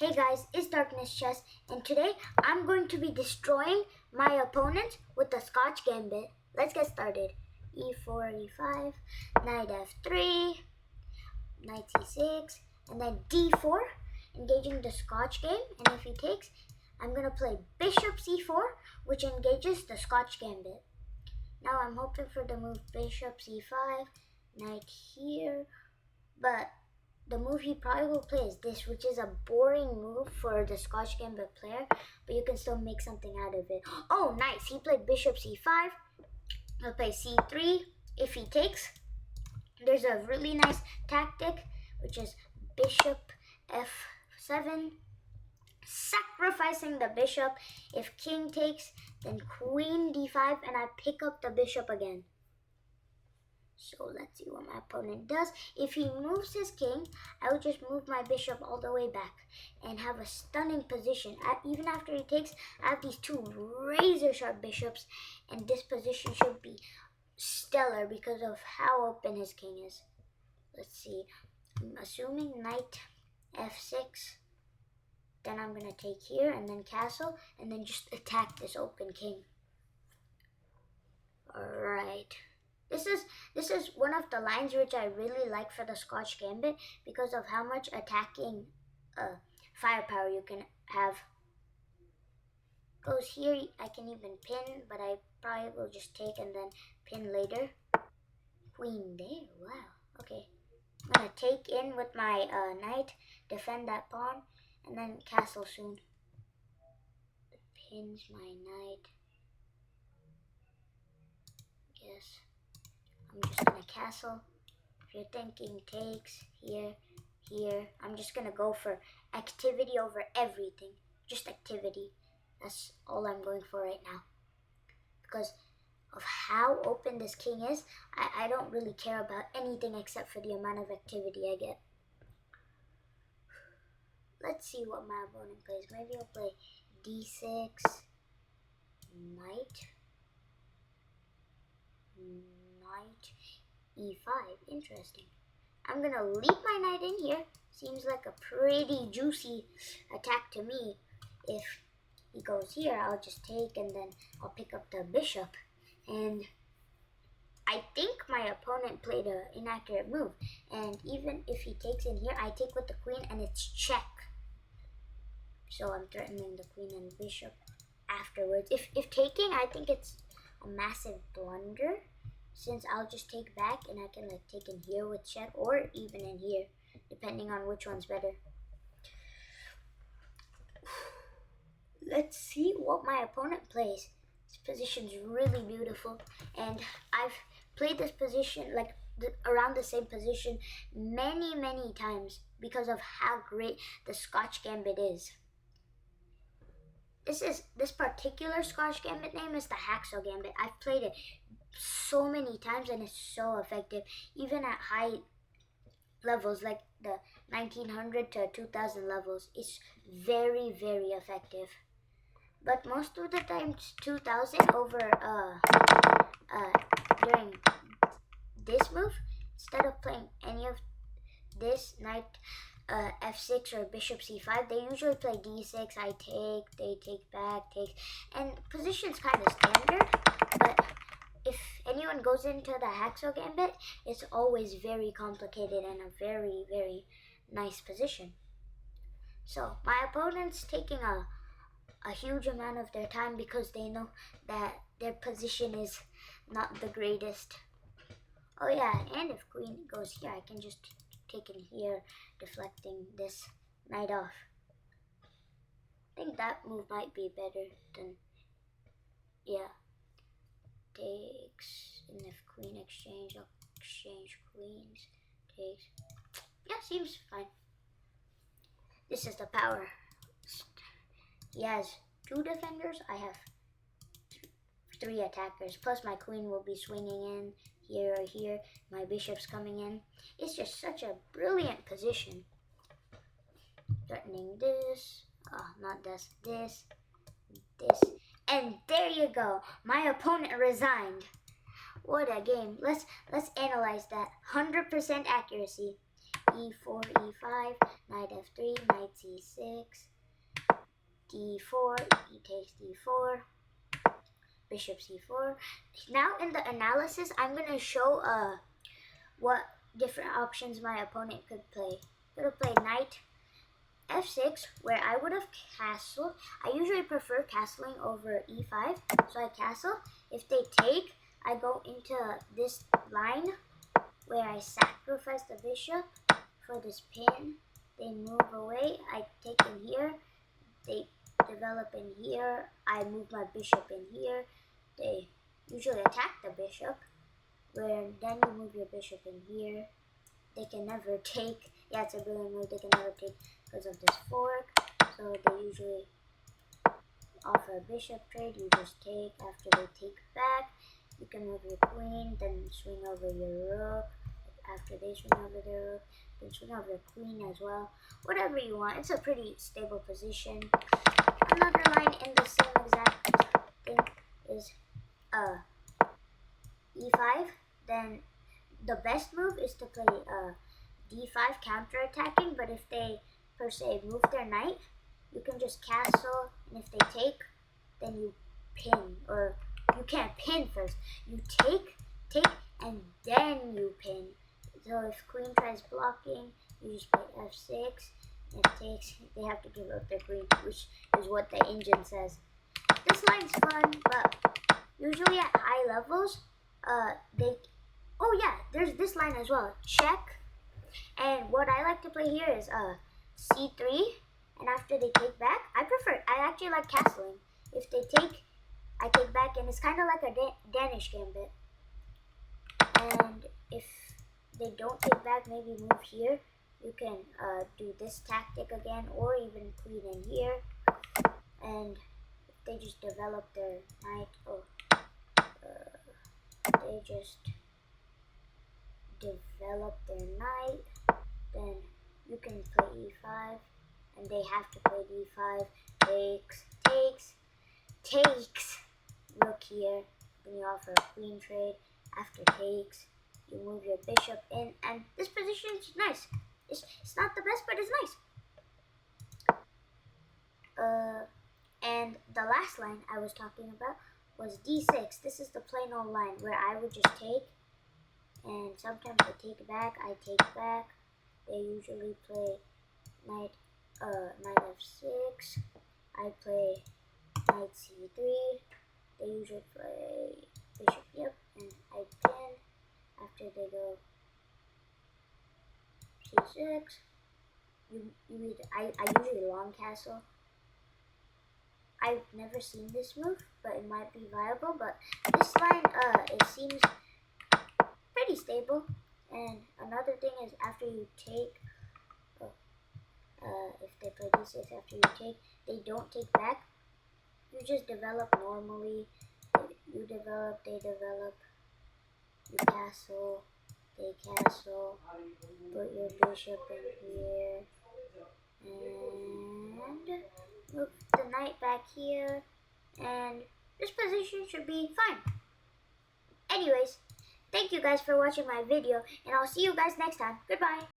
Hey guys, it's Darkness Chess, and today I'm going to be destroying my opponent with the Scotch Gambit. Let's get started. E4, E5, Knight F3, Knight C6, and then D4, engaging the Scotch game. And if he takes, I'm going to play Bishop C4, which engages the Scotch Gambit. Now I'm hoping for the move Bishop C5, Knight here, but the move he probably will play is this, which is a boring move for the Scotch Gambit player, but you can still make something out of it. Oh, nice. He played Bishop C5. He'll play C3. If he takes, there's a really nice tactic, which is Bishop F7, sacrificing the bishop. If king takes, then Queen D5, and I pick up the bishop again. So let's see what my opponent does. If he moves his king, I will just move my bishop all the way back and have a stunning position. Even after he takes, I have these two razor sharp bishops, and this position should be stellar because of how open his king is. Let's see. I'm assuming Knight F6. Then I'm going to take here and then castle and then just attack this open king. Alright. This is one of the lines which I really like for the Scotch Gambit because of how much attacking firepower you can have. Goes here, I can even pin, but I probably will just take and then pin later. Queen there, wow, okay. I'm gonna take in with my knight, defend that pawn, and then castle soon. Pins my knight. Yes. I'm just gonna castle. If you're thinking takes here, I'm just gonna go for activity over everything. Just activity. That's all I'm going for right now. Because of how open this king is, I don't really care about anything except for the amount of activity I get. Let's see what my opponent plays. Maybe he'll play D6, knight, E5. Interesting. I'm gonna leap my knight in here. Seems like a pretty juicy attack to me. If he goes here, I'll just take and then I'll pick up the bishop. And I think my opponent played an inaccurate move. And even if he takes in here, I take with the queen and it's check. So I'm threatening the queen and bishop afterwards. If taking, I think it's a massive blunder, since I'll just take back and I can like take in here with check or even in here, depending on which one's better. Let's see what my opponent plays. This position's really beautiful, and I've played this position like around the same position many times because of how great the Scotch Gambit is. This particular Scotch Gambit name is the Hacksaw Gambit. I've played it so many times and it's so effective, even at high levels like the 1900 to 2000 levels. It's very effective, but most of the time it's 2000 over during this move. Instead of playing any of this, knight F6 or bishop C5, they usually play D6. I take, they take back, take, and position's kind of standard, but if anyone goes into the Hacksaw Gambit, it's always very complicated and a very nice position. So my opponent's taking a huge amount of their time because they know that their position is not the greatest. Oh yeah, and if queen goes here, I can just take in here, deflecting this knight off. I think that move might be better than, yeah. Takes, and if queen exchange, I'll exchange queens. Takes. Yeah, seems fine. This is the power. He has 2 defenders. I have 3 attackers. Plus my queen will be swinging in here or here. My bishop's coming in. It's just such a brilliant position. Threatening this. Oh, not this. This. And there you go. My opponent resigned. What a game. Let's analyze that. 100% accuracy. e4, e5, knight f3, knight c6, d4, e takes d4, bishop c4. Now in the analysis, I'm going to show what different options my opponent could play. Could have played knight f6, where I would have castled. I usually prefer castling over e5, so I castle. If they take, I go into this line where I sacrifice the bishop for this pin. They move away, I take in here, they develop in here, I move my bishop in here. They usually attack the bishop, where then you move your bishop in here. They can never take. Yeah, it's a brilliant move. They can never take because of this fork. So they usually offer a bishop trade. You just take. After they take back, you can move your queen, then swing over your rook. After they swing over their rook, you can swing over your queen as well. Whatever you want. It's a pretty stable position. Another line in the same exact thing is e5. Then the best move is to play d5 counter-attacking, but if they per se move their knight, you can just castle, and if they take, then you pin. Or you can't pin first. You take, and then you pin. So if queen tries blocking, you just play f6. If it takes, they have to give up their queen, which is what the engine says. This line's fun, but usually at high levels, oh yeah, there's this line as well, check. And what I like to play here is c3, and after they take back, I actually like castling. If they take, I take back, and it's kind of like a Danish gambit. And if they don't take back, maybe move here. You can do this tactic again, or even queen in here. And if they just develop their knight, they just develop their knight, then you can play e5, and they have to play d5, takes, rook here, then you offer a queen trade. After takes, you move your bishop in, and this position is nice. It's not the best, but it's nice. And the last line I was talking about was d6. This is the plain old line where I would just take, and sometimes they take back, I take back. They usually play knight f6. I play knight c3. They usually play bishop, yep, and I pin. After they go c6, I usually long castle. I've never seen this move, but it might be viable. But this line, it seems pretty stable. And another thing is, after you take, if they play d6 after you take, they don't take back. You just develop normally. You develop, they develop. You castle, they castle. Put your bishop in here, and move the knight back here, and this position should be fine. Anyways, thank you guys for watching my video, and I'll see you guys next time. Goodbye.